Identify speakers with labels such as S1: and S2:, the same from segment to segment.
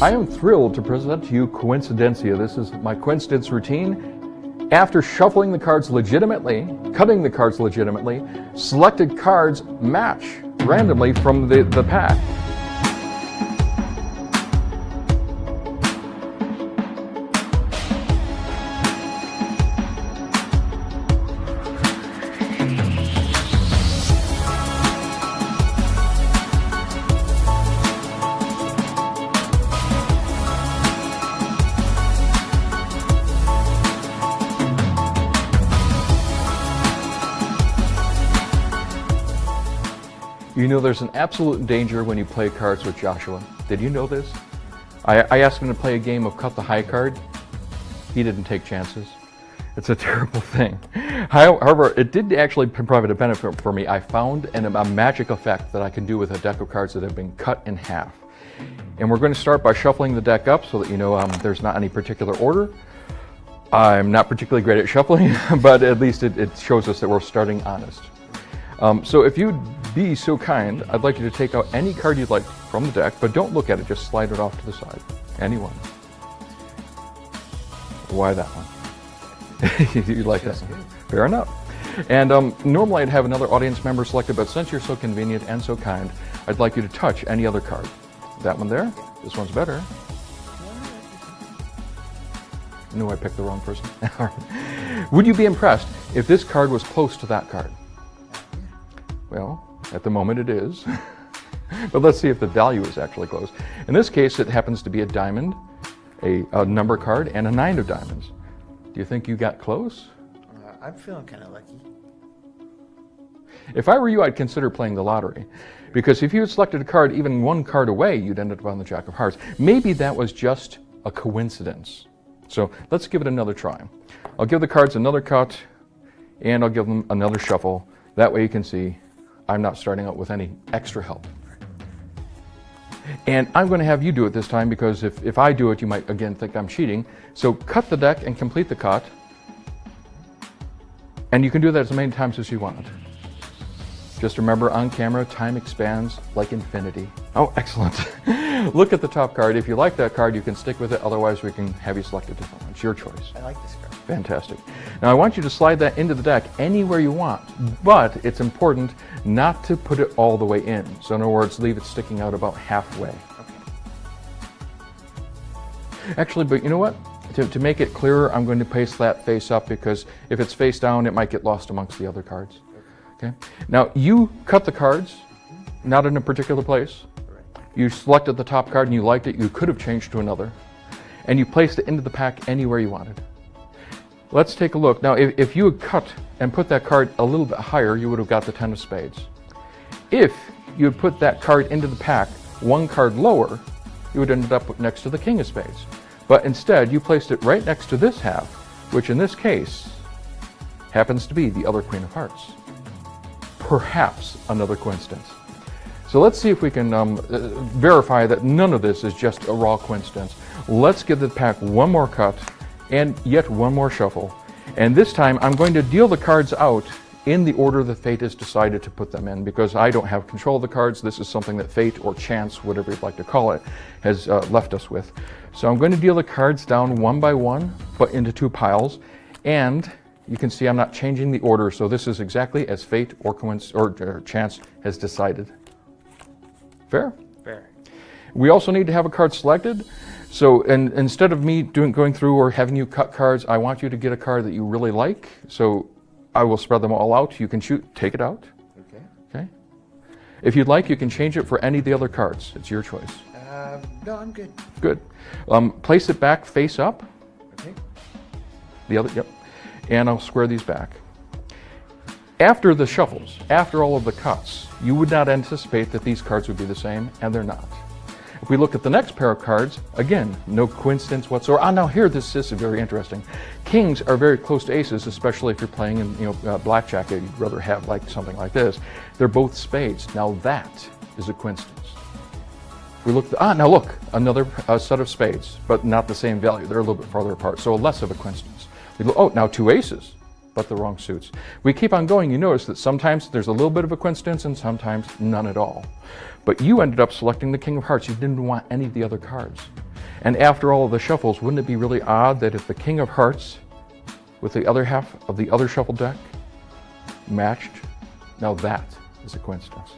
S1: I am thrilled to present to you Coincidencia. This is my coincidence routine. After shuffling the cards legitimately, cutting the cards legitimately, selected cards match randomly from the pack. You know there's an absolute danger when you play cards with Joshua. Did you know this? I asked him to play a game of cut the high card. He didn't take chances. It's a terrible thing. However, it did actually provide a benefit for me. I found a magic effect that I can do with a deck of cards that have been cut in half. And we're going to start by shuffling the deck up so that you know there's not any particular order. I'm not particularly great at shuffling, but at least it shows us that we're starting honest. So if you'd be so kind, I'd like you to take out any card you'd like from the deck, but don't look at it, just slide it off to the side. Any one. Why that one? You like that one? Fair enough. And normally I'd have another audience member selected, but since you're so convenient and so kind, I'd like you to touch any other card. That one there? This one's better. No, I picked the wrong person. Would you be impressed if this card was close to that card? Well, at the moment it is, but let's see if the value is actually close. In this case, it happens to be a diamond, a number card, and a 9 of diamonds. Do you think you got close?
S2: I'm feeling kind of lucky.
S1: If I were you, I'd consider playing the lottery, because if you had selected a card even one card away, you'd end up on the Jack of Hearts. Maybe that was just a coincidence. So let's give it another try. I'll give the cards another cut, and I'll give them another shuffle. That way you can see I'm not starting out with any extra help. And I'm going to have you do it this time because if I do it, you might again think I'm cheating. So cut the deck and complete the cut. And you can do that as many times as you want. Just remember, on camera, time expands like infinity. Oh, excellent. Look at the top card. If you like that card, you can stick with it. Otherwise, we can have you select a different one. It's your choice.
S2: I like this card.
S1: Fantastic. Now, I want you to slide that into the deck anywhere you want, but it's important not to put it all the way in. So in other words, leave it sticking out about halfway.
S2: Okay.
S1: Actually, but you know what? To make it clearer, I'm going to place that face up because if it's face down, it might get lost amongst the other cards. Okay. Now, you cut the cards, not in a particular place. You selected the top card and you liked it. You could have changed to another. And you placed it into the pack anywhere you wanted. Let's take a look. Now, if you had cut and put that card a little bit higher, you would have got the 10 of spades. If you had put that card into the pack one card lower, you would end up next to the king of spades. But instead, you placed it right next to this half, which in this case happens to be the other queen of hearts. Perhaps another coincidence. So let's see if we can verify that none of this is just a raw coincidence. Let's give the pack one more cut and yet one more shuffle. And this time I'm going to deal the cards out in the order that fate has decided to put them in, because I don't have control of the cards. This is something that fate or chance, whatever you'd like to call it, has left us with. So I'm going to deal the cards down one by one, but into two piles. And you can see I'm not changing the order, so this is exactly as fate or chance has decided. Fair?
S2: Fair.
S1: We also need to have a card selected. So instead of me going through or having you cut cards, I want you to get a card that you really like. So I will spread them all out. You can take it out.
S2: Okay.
S1: Okay. If you'd like, you can change it for any of the other cards. It's your choice.
S2: No, I'm good.
S1: Good. Place it back face up.
S2: Okay.
S1: The other, yep. And I'll square these back. After the shuffles, after all of the cuts, you would not anticipate that these cards would be the same, and they're not. If we look at the next pair of cards, again, no coincidence whatsoever. Now here, this is very interesting. Kings are very close to aces, especially if you're playing in blackjack. You'd rather have like something like this. They're both spades. Now that is a coincidence. We look. Now look, another set of spades, but not the same value. They're a little bit farther apart, so less of a coincidence. We look. Oh, now two aces, but the wrong suits. We keep on going. You notice that sometimes there's a little bit of a coincidence, and sometimes none at all. But you ended up selecting the King of Hearts. You didn't want any of the other cards. And after all of the shuffles, wouldn't it be really odd that if the king of hearts with the other half of the other shuffle deck matched? Now that is a coincidence.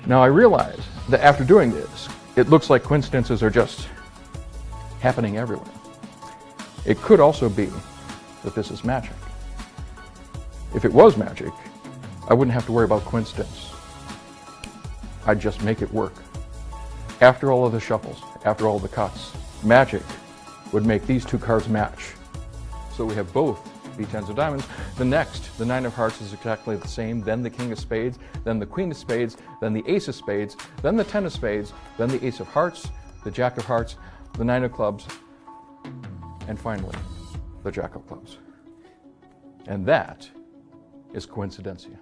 S1: Now I realize that after doing this, it looks like coincidences are just happening everywhere. It could also be that this is magic. If it was magic, I wouldn't have to worry about coincidence. I'd just make it work. After all of the shuffles, after all the cuts, magic would make these two cards match. So we have both B10s of diamonds. The next, the 9 of hearts, is exactly the same, then the king of spades, then the queen of spades, then the ace of spades, then the 10 of spades, then the ace of hearts, the jack of hearts, the 9 of clubs, and finally, the jack of clubs. And that is Coincidencia.